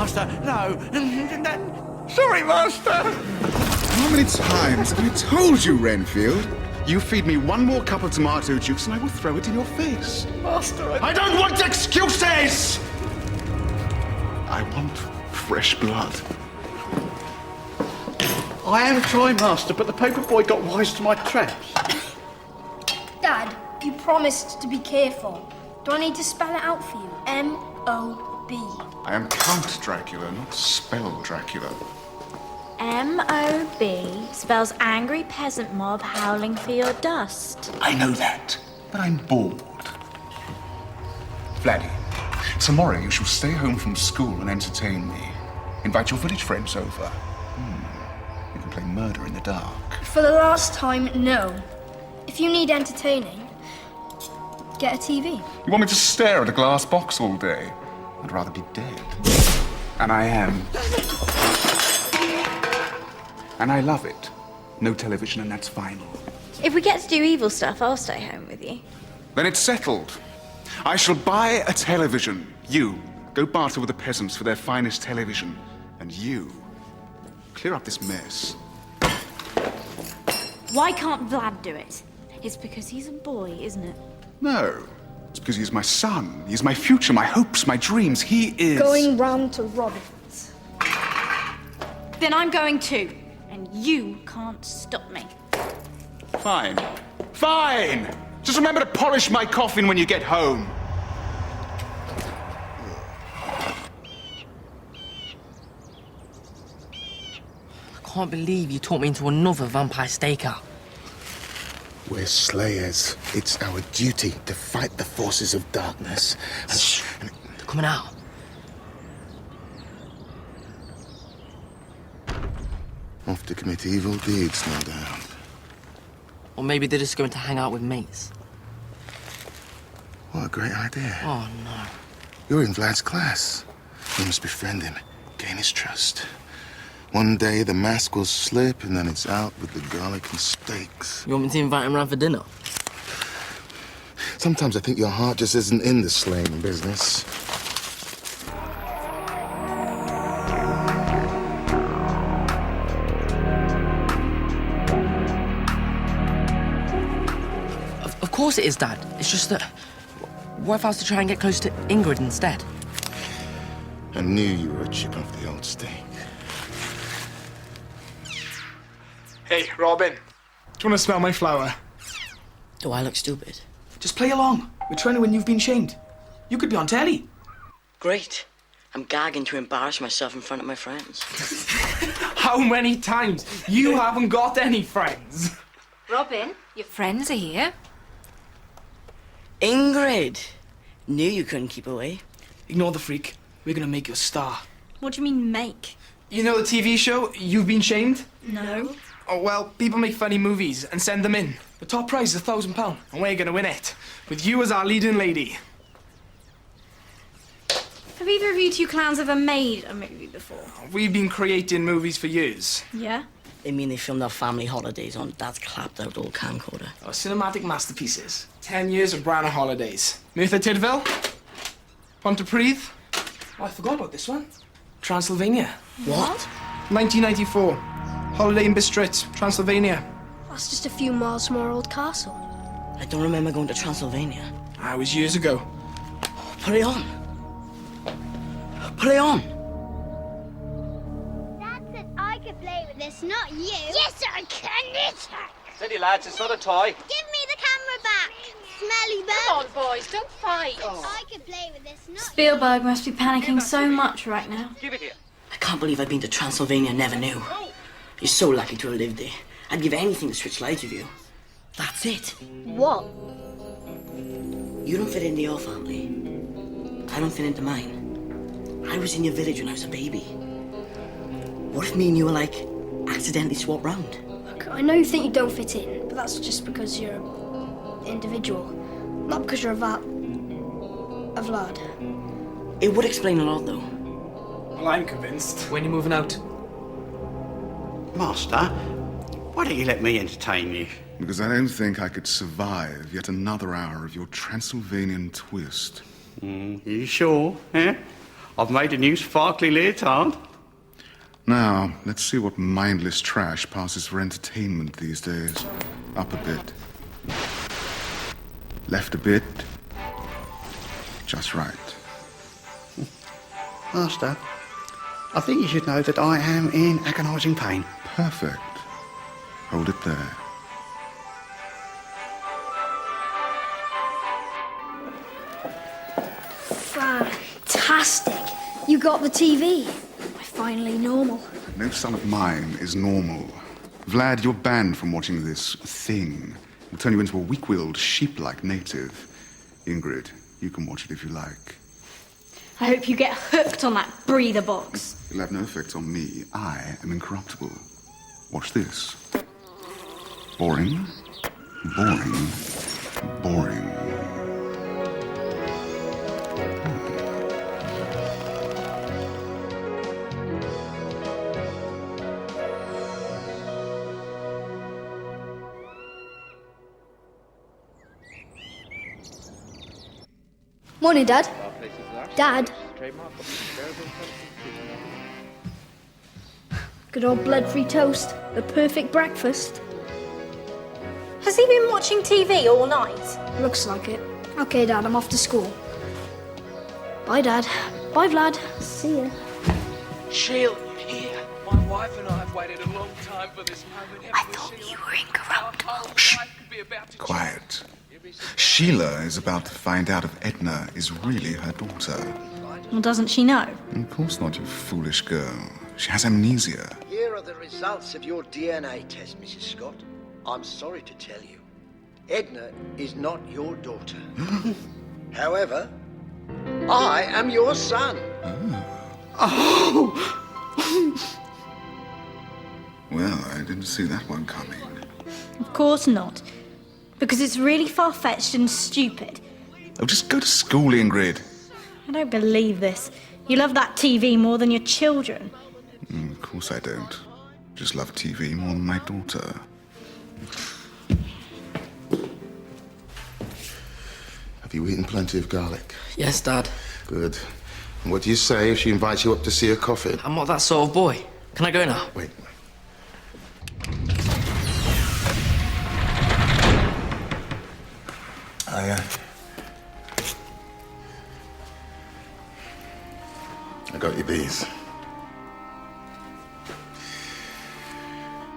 Master, no. Sorry, Master. How many times have I told you, Renfield? You feed me one more cup of tomato juice and I will throw it in your face. Master, I don't want excuses! I want fresh blood. I am trying, Master, but the paper boy got wise to my traps. Dad, you promised to be careful. Do I need to spell it out for you? M-O-B. I am Count Dracula, not spell Dracula. M-O-B spells angry peasant mob howling for your dust. I know that, but I'm bored. Vladdy, tomorrow you shall stay home from school and entertain me. Invite your village friends over. You can play murder in the dark. For the last time, no. If you need entertaining, get a TV. You want me to stare at a glass box all day? I'd rather be dead. And I am. And I love it. No television, and that's final. If we get to do evil stuff, I'll stay home with you. Then it's settled. I shall buy a television. You go barter with the peasants for their finest television. And you clear up this mess. Why can't Vlad do it? It's because he's a boy, isn't it? No. It's because he's my son. He's my future, my hopes, my dreams. He is... Going round to Robin's. Then I'm going too. And you can't stop me. Fine. Fine! Just remember to polish my coffin when you get home. I can't believe you talked me into another vampire stakeout. We're slayers. It's our duty to fight the forces of darkness. They're coming out. Off to commit evil deeds, no doubt. Or maybe they're just going to hang out with mates. What a great idea. Oh, no. You're in Vlad's class. You must befriend him, gain his trust. One day the mask will slip and then it's out with the garlic and steaks. You want me to invite him round for dinner? Sometimes I think your heart just isn't in the slaying business. Of course it is, Dad. It's just that... What if I was to try and get close to Ingrid instead? I knew you were a chip off the old stake. Hey, Robin. Do you want to smell my flower? Do I look stupid? Just play along. We're trying to win You've Been Shamed. You could be on telly. Great. I'm gagging to embarrass myself in front of my friends. How many times? You haven't got any friends. Robin, your friends are here. Ingrid! Knew you couldn't keep away. Ignore the freak. We're gonna make you a star. What do you mean, make? You know the TV show, You've Been Shamed? No. Oh, well, people make funny movies and send them in. The top prize is £1,000, and we're gonna win it. With you as our leading lady. Have either of you two clowns ever made a movie before? We've been creating movies for years. Yeah? They mean they filmed our family holidays on Dad's clapped-out old camcorder. Our cinematic masterpieces. 10 years of Branagh holidays. Merthyr Tydfil. Pontypridd. Oh, I forgot about this one. Transylvania. What? 1994. Holiday in Bistritz, Transylvania. That's just a few miles from our old castle. I don't remember going to Transylvania. That was years ago. Put it on. Put it on. Dad said I could play with this, not you. Yes, I can. Steady, lads, it's not a toy. Give me the camera back. Smelly bird. Come on, boys, don't fight. I could play with this, not Spielberg must be panicking so much right now. Give it here. I can't believe I've been to Transylvania and never knew. You're so lucky to have lived there. I'd give anything to switch lives with you. That's it. What? You don't fit into your family. I don't fit into mine. I was in your village when I was a baby. What if me and you were like accidentally swapped round? Look, I know you think you don't fit in, but that's just because you're an individual. Not because you're a Vlad. It would explain a lot, though. Well, I'm convinced. When are you moving out? Master, why don't you let me entertain you? Because I don't think I could survive yet another hour of your Transylvanian twist. You sure, eh? I've made a new sparkly leotard. Now, let's see what mindless trash passes for entertainment these days. Up a bit. Left a bit. Just right. Master, I think you should know that I am in agonising pain. Perfect. Hold it there. Fantastic. You got the TV. We're finally normal. No son of mine is normal. Vlad, you're banned from watching this thing. It'll turn you into a weak-willed, sheep-like native. Ingrid, you can watch it if you like. I hope you get hooked on that breather box. It'll have no effect on me. I am incorruptible. Watch this. Boring. Boring. Boring. Morning, Dad. Dad. Good old blood-free toast. The perfect breakfast. Has he been watching TV all night? Looks like it. Okay, Dad, I'm off to school. Bye, Dad. Bye, Vlad. See ya. Sheila, you're here. My wife and I have waited a long time for this moment. I thought you were incorruptible. Shh. Quiet. Sheila is about to find out if Edna is really her daughter. Well, doesn't she know? Of course not, you foolish girl. She has amnesia. Here are the results of your DNA test, Mrs. Scott. I'm sorry to tell you. Edna is not your daughter. However, I am your son. Oh! Well, I didn't see that one coming. Of course not. Because it's really far-fetched and stupid. Oh, just go to school, Ingrid. I don't believe this. You love that TV more than your children. Of course I don't. Just love TV more than my daughter. Have you eaten plenty of garlic? Yes, Dad. Good. And what do you say if she invites you up to see her coffin? I'm not that sort of boy. Can I go now? Wait. I got your bees.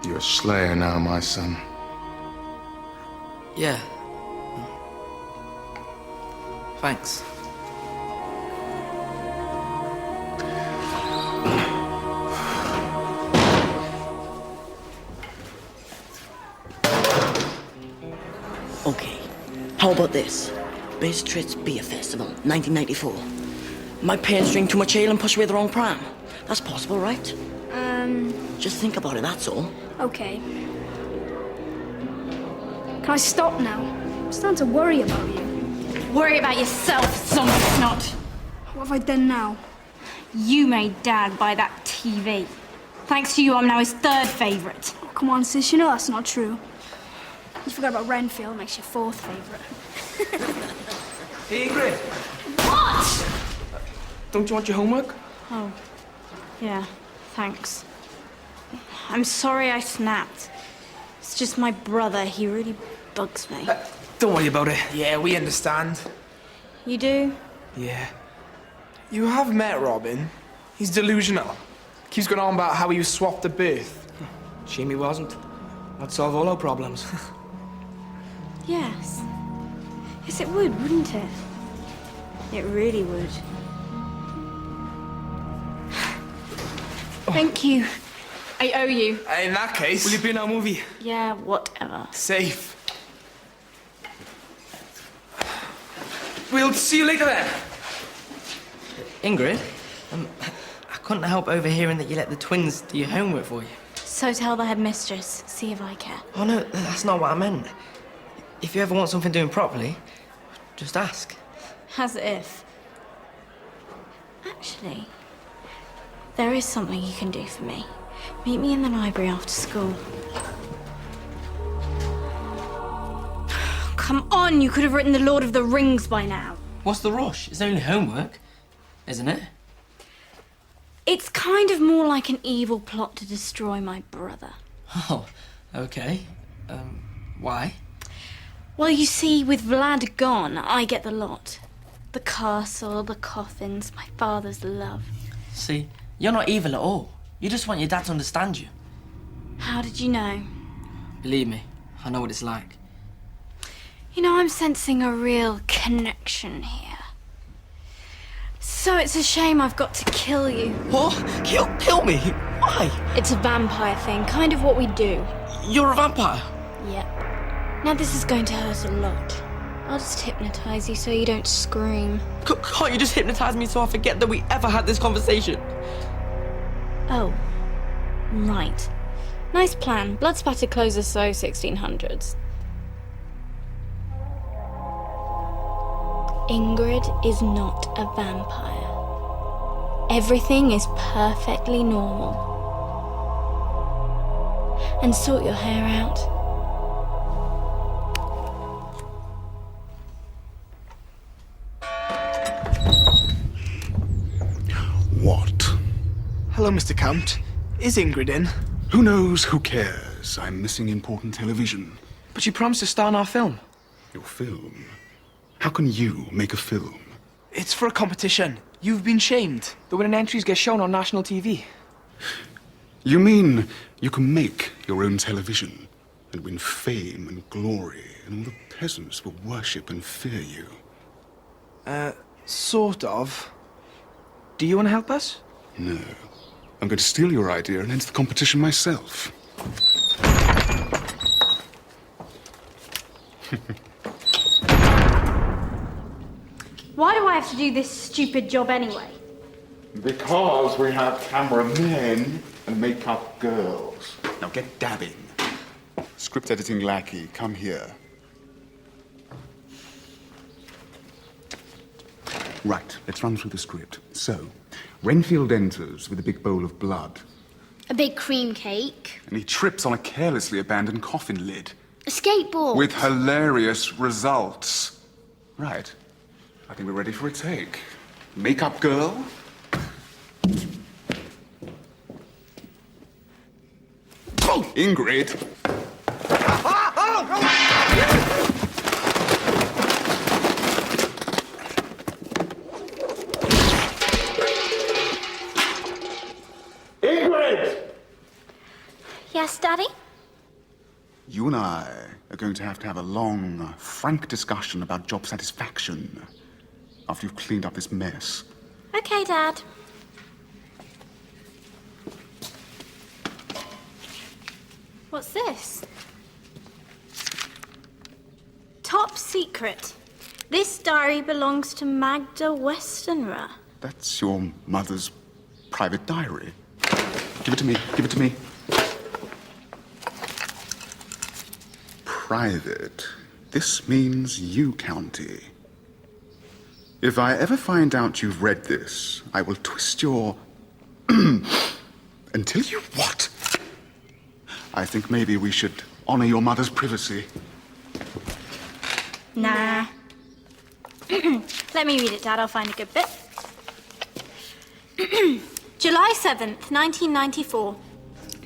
You're a slayer now, my son. Yeah. Thanks. Okay, how about this? Bistritz Beer Festival, 1994. My parents drink too much ale and push away the wrong pram. That's possible, right? Just think about it, that's all. Okay. Can I stop now? I'm starting to worry about you. Worry about yourself, son of snot. What have I done now? You made Dad buy that TV. Thanks to you, I'm now his third favourite. Oh, come on, sis, you know that's not true. You forgot about Renfield, makes you fourth favourite. Hey, Ingrid. What? Don't you want your homework? Oh, yeah, thanks. I'm sorry I snapped. It's just my brother, he really bugs me. Don't worry about it. Yeah, we understand. You do? Yeah. You have met Robin. He's delusional. Keeps going on about how he was swapped at birth. Shame he wasn't. That'd solve all our problems. Yes. Yes, it would, wouldn't it? It really would. Thank you. I owe you. In that case, will you be in our movie? Yeah, whatever. Safe. We'll see you later then. Ingrid, I couldn't help overhearing that you let the twins do your homework for you. So tell the headmistress. See if I care. Oh, no, that's not what I meant. If you ever want something doing properly, just ask. As if. Actually, there is something you can do for me. Meet me in the library after school. Come on, you could have written The Lord of the Rings by now. What's the rush? It's only homework, isn't it? It's kind of more like an evil plot to destroy my brother. Oh, okay. Why? Well, you see, with Vlad gone, I get the lot. The castle, the coffins, my father's love. See, you're not evil at all. You just want your dad to understand you. How did you know? Believe me, I know what it's like. You know, I'm sensing a real connection here. So it's a shame I've got to kill you. What? Kill me? Why? It's a vampire thing, kind of what we do. You're a vampire? Yep. Now this is going to hurt a lot. I'll just hypnotize you so you don't scream. Can't you just hypnotize me so I forget that we ever had this conversation? Oh. Right. Nice plan. Blood spatter closes so 1600s. Ingrid is not a vampire. Everything is perfectly normal. And sort your hair out. What? Hello, Mr. Count. Is Ingrid in? Who knows? Who cares? I'm missing important television. But you promised to star in our film. Your film? How can you make a film? It's for a competition. You've been shamed. The winning entries get shown on national TV. You mean you can make your own television and win fame and glory, and all the peasants will worship and fear you? Sort of. Do you want to help us? No. I'm going to steal your idea and enter the competition myself. Why do I have to do this stupid job anyway? Because we have cameramen and makeup girls. Now get dabbing. Script editing lackey, come here. Right, let's run through the script. So, Renfield enters with a big bowl of blood. A big cream cake. And he trips on a carelessly abandoned coffin lid. A skateboard. With hilarious results. Right. I think we're ready for a take. Makeup girl. Ingrid. Ingrid! Yes, Daddy? You and I are going to have a long, frank discussion about job satisfaction after you've cleaned up this mess. Okay, Dad. What's this? Top secret. This diary belongs to Magda Westenra. That's your mother's private diary. Give it to me. Give it to me. Private. This means you, County. If I ever find out you've read this, I will twist your... Until you what? I think maybe we should honor your mother's privacy. Nah. Let me read it, Dad. I'll find a good bit. July 7th, 1994.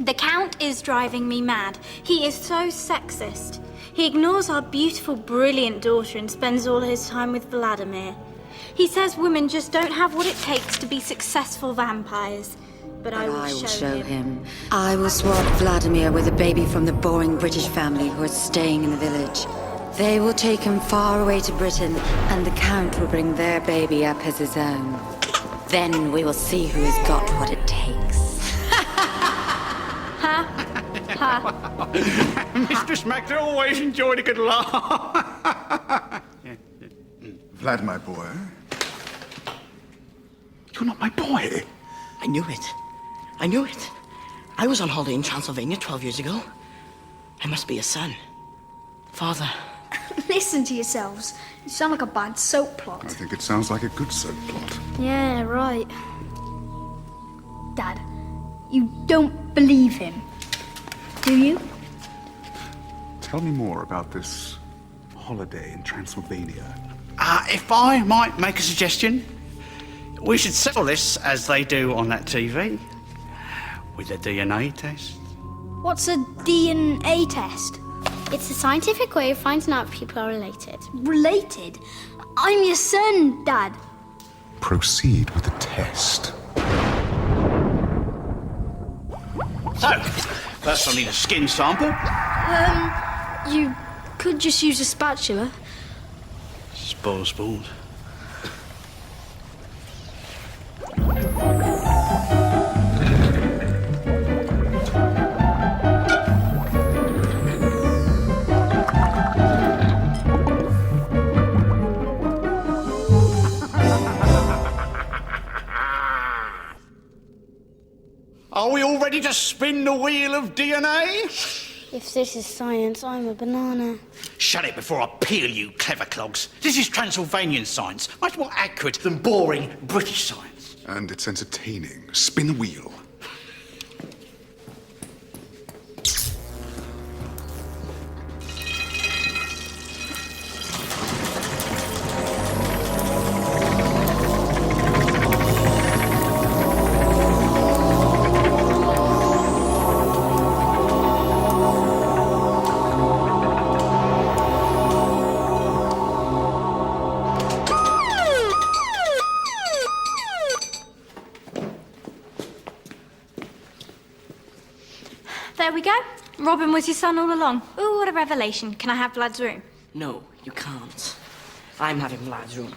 The Count is driving me mad. He is so sexist. He ignores our beautiful, brilliant daughter and spends all his time with Vladimir. He says women just don't have what it takes to be successful vampires. But I will show him. I will swap Vladimir with a baby from the boring British family who are staying in the village. They will take him far away to Britain, and the Count will bring their baby up as his own. Then we will see who has got what it takes. Ha! Ha! Mistress Magda always enjoyed a good laugh. Vlad, my boy. You're not my boy. I knew it. I knew it. I was on holiday in Transylvania 12 years ago. I must be a son. Father. Listen to yourselves. You sound like a bad soap plot. I think it sounds like a good soap plot. Yeah, right. Dad, you don't believe him, do you? Tell me more about this holiday in Transylvania. If I might make a suggestion, We should settle this as they do on that TV, with a DNA test. What's a DNA test? It's a scientific way of finding out if people are related. Related? I'm your son, Dad. Proceed with the test. So, first I'll need a skin sample. You could just use a spatula. Spoiled. Are we all ready to spin the wheel of DNA? If this is science, I'm a banana. Shut it before I peel you, clever clogs. This is Transylvanian science, much more accurate than boring British science. And it's entertaining. Spin the wheel. There we go. Robin was your son all along. Ooh, what a revelation. Can I have Vlad's room? No, you can't. I'm having Vlad's room.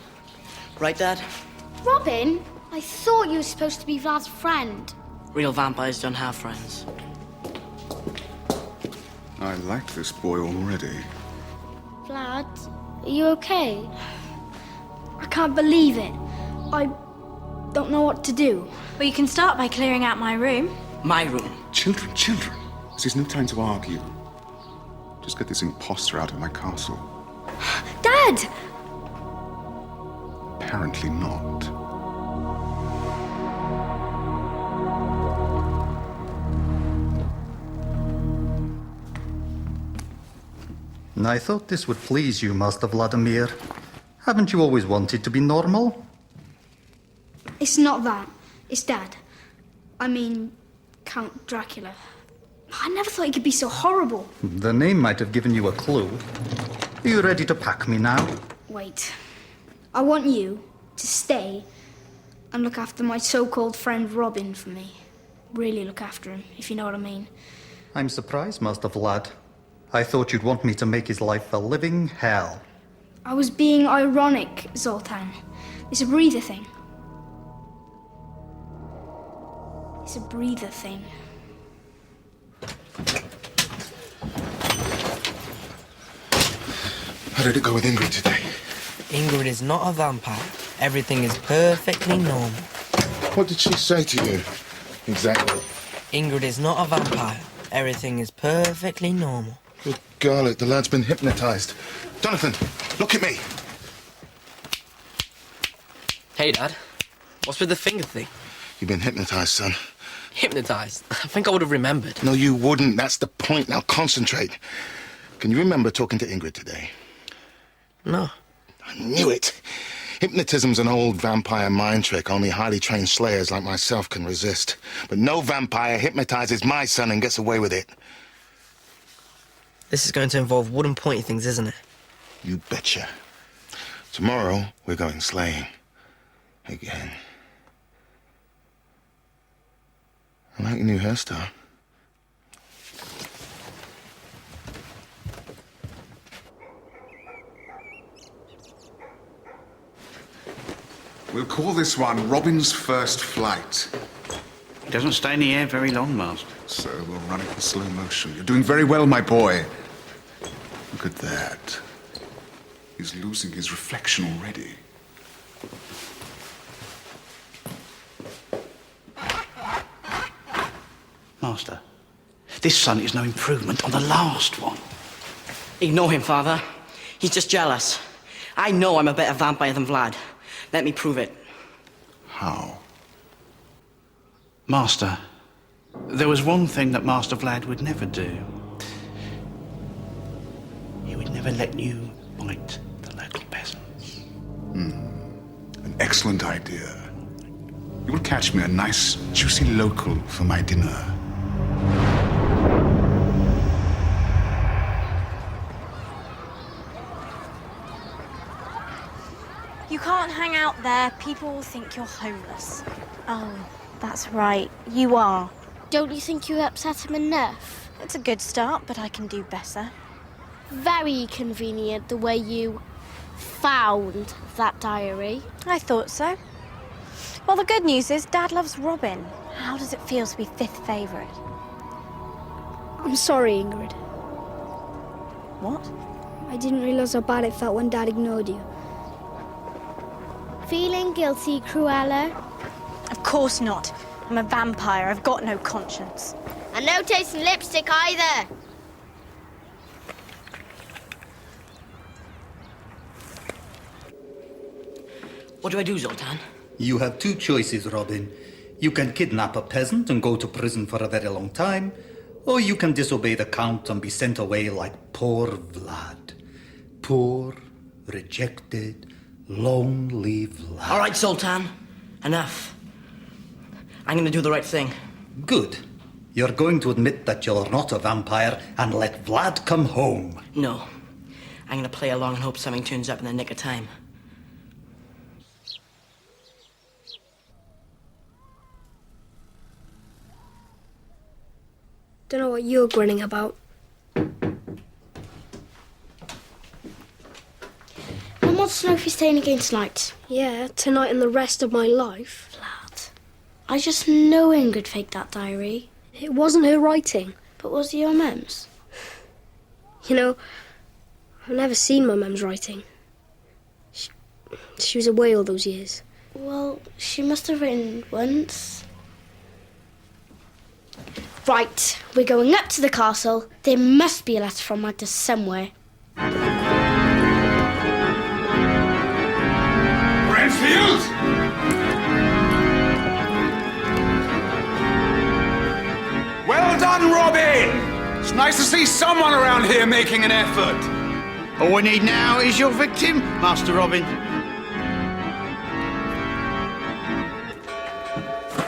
Right, Dad? Robin, I thought you were supposed to be Vlad's friend. Real vampires don't have friends. I like this boy already. Vlad, are you okay? I can't believe it. I don't know what to do. Well, you can start by clearing out my room. My room. Children. This is no time to argue. Just get this imposter out of my castle. Dad! Apparently not. I thought this would please you, Master Vladimir. Haven't you always wanted to be normal? It's not that. It's Dad. I mean, Count Dracula. I never thought he could be so horrible. The name might have given you a clue. Are you ready to pack me now? Wait. I want you to stay and look after my so-called friend Robin for me. Really look after him, if you know what I mean. I'm surprised, Master Vlad. I thought you'd want me to make his life a living hell. I was being ironic, Zoltan. It's a breather thing. It's a breather thing. How did it go with Ingrid today? Ingrid is not a vampire. Everything is perfectly normal. What did she say to you? Exactly. Ingrid is not a vampire. Everything is perfectly normal. Good garlic, the lad's been hypnotized. Jonathan, look at me. Hey, Dad. What's with the finger thing? You've been hypnotized, son. Hypnotized? I think I would have remembered. No, you wouldn't. That's the point. Now concentrate. Can you remember talking to Ingrid today? No. I knew it. Hypnotism's an old vampire mind trick only highly trained slayers like myself can resist. But no vampire hypnotizes my son and gets away with it. This is going to involve wooden pointy things, isn't it? You betcha. Tomorrow, we're going slaying. Again. I like your new hairstyle. We'll call this one Robin's First Flight. He doesn't stay in the air very long, Master. So we'll run it in slow motion. You're doing very well, my boy. Look at that. He's losing his reflection already. Master, this son is no improvement on the last one. Ignore him, Father. He's just jealous. I know I'm a better vampire than Vlad. Let me prove it. How? Master, there was one thing that Master Vlad would never do. He would never let you bite the local peasants. An excellent idea. you will catch me a nice, juicy local for my dinner. You can't hang out there. People will think you're homeless. Oh, that's right. You are. Don't you think you upset him enough? It's a good start, but I can do better. Very convenient the way you found that diary. I thought so. Well, the good news is Dad loves Robin. How does it feel to be fifth favourite? I'm sorry, Ingrid. What? I didn't realise how bad it felt when Dad ignored you. Feeling guilty, Cruella? Of course not. I'm a vampire. I've got no conscience. And no taste in lipstick either. What do I do, Zoltan? You have two choices, Robin. You can kidnap a peasant and go to prison for a very long time, or you can disobey the Count and be sent away like poor Vlad. Poor, rejected, lonely Vlad. All right, Zoltan. Enough. I'm gonna do the right thing. Good. You're going to admit that you're not a vampire and let Vlad come home. No. I'm gonna play along and hope something turns up in the nick of time. Don't know what you're grinning about. And what's Snoopy staying against tonight? Yeah, tonight and the rest of my life. Vlad. I just know Ingrid faked that diary. It wasn't her writing. But was it your mum's? You know, I've never seen my mum's writing. She was away all those years. Well, she must have written once. Right, we're going up to the castle. There must be a letter from Magda somewhere. Renfield! Well done, Robin! It's nice to see someone around here making an effort. All we need now is your victim, Master Robin.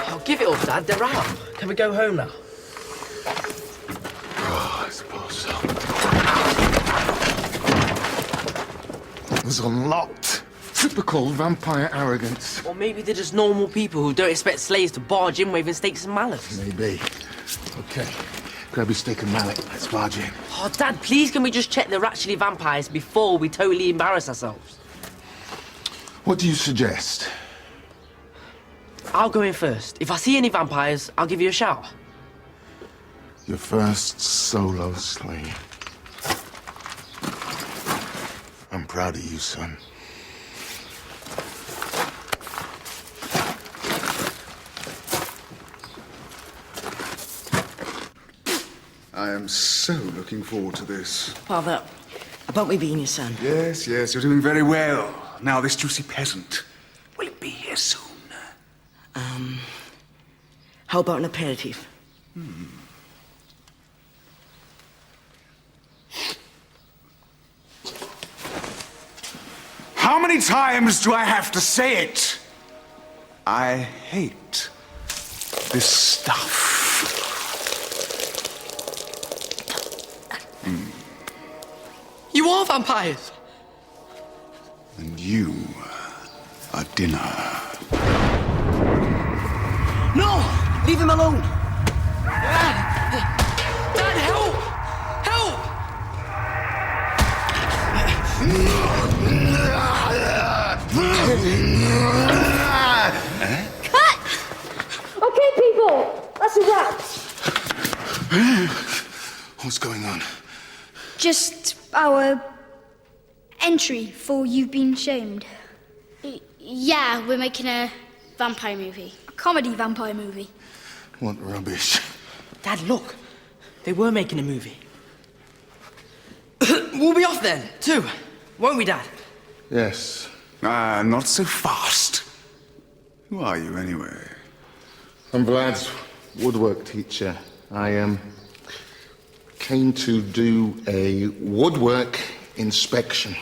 Oh, give it up, Dad. They're out. Can we go home now? Oh, I suppose so. It was unlocked. Typical vampire arrogance. Or maybe they're just normal people who don't expect slaves to barge in waving stakes and mallets. Maybe. Okay. Grab your stick and mallet. Let's barge in. Oh, Dad, please can we just check they're actually vampires before we totally embarrass ourselves? What do you suggest? I'll go in first. If I see any vampires, I'll give you a shout. Your first solo slave. I'm proud of you, son. I am so looking forward to this. Father, about me being your son. Yes, yes, you're doing very well. Now, this juicy peasant will be here soon. How about an aperitif? How many times do I have to say it? I hate this stuff. You are vampires! And you are dinner. No! Leave him alone! Dad, help! Help! Cut! Okay, people, that's a wrap. What's going on? Just our entry for You've Been Shamed. Yeah, we're making a vampire movie. A comedy vampire movie. What rubbish. Dad, look. They were making a movie. We'll be off then, too. Won't we, Dad? Yes. Not so fast. Who are you, anyway? I'm Vlad's woodwork teacher. I came to do a woodwork inspection.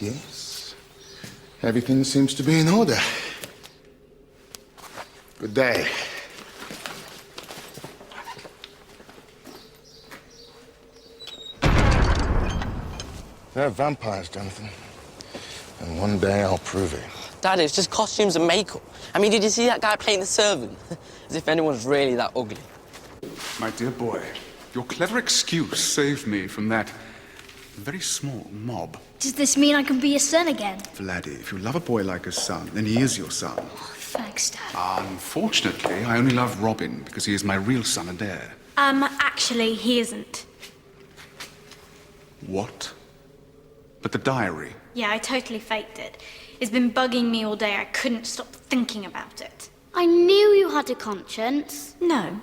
Yes. Everything seems to be in order. Good day. They're vampires, Jonathan. And one day I'll prove it. Dad, it's just costumes and makeup. I mean, did you see that guy playing the servant? As if anyone's really that ugly. My dear boy, your clever excuse saved me from that very small mob. Does this mean I can be your son again? Vladdy, if you love a boy like a son, then he is your son. Thanks, Dad. Unfortunately, I only love Robin because he is my real son and heir. Actually, he isn't. What? But the diary. Yeah, I totally faked it. It's been bugging me all day. I couldn't stop thinking about it. I knew you had a conscience. No.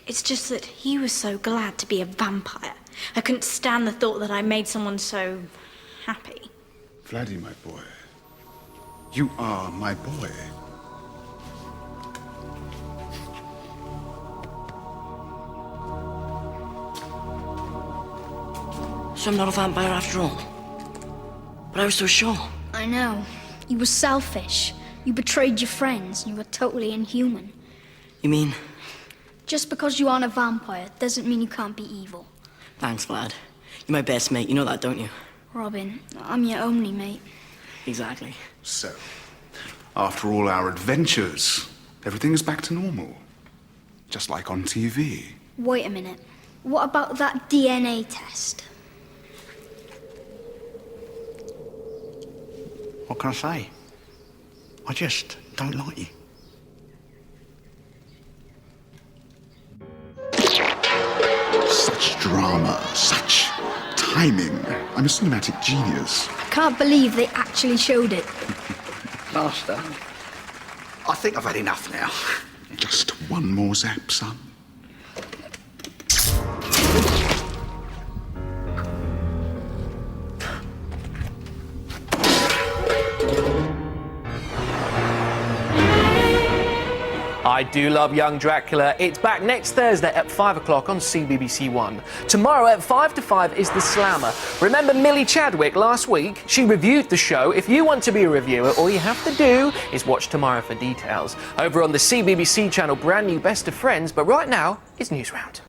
It's just that he was so glad to be a vampire. I couldn't stand the thought that I made someone so happy. Vladdy, my boy. You are my boy. So I'm not a vampire after all. But I was so sure. I know. You were selfish. You betrayed your friends. You were totally inhuman. You mean? Just because you aren't a vampire doesn't mean you can't be evil. Thanks, Vlad. You're my best mate. You know that, don't you? Robin, I'm your only mate. Exactly. So, after all our adventures, everything is back to normal. Just like on TV. Wait a minute. What about that DNA test? What can I say? I just don't like you. Such drama, such timing. I'm a cinematic genius. I can't believe they actually showed it. Master, I think I've had enough now. Just one more zap, son. I do love Young Dracula. It's back next Thursday at 5 o'clock on CBBC One. Tomorrow at 5 to 5 is The Slammer. Remember Millie Chadwick last week? She reviewed the show. If you want to be a reviewer, all you have to do is watch tomorrow for details. Over on the CBBC channel, brand new Best of Friends, but right now, it's News Round.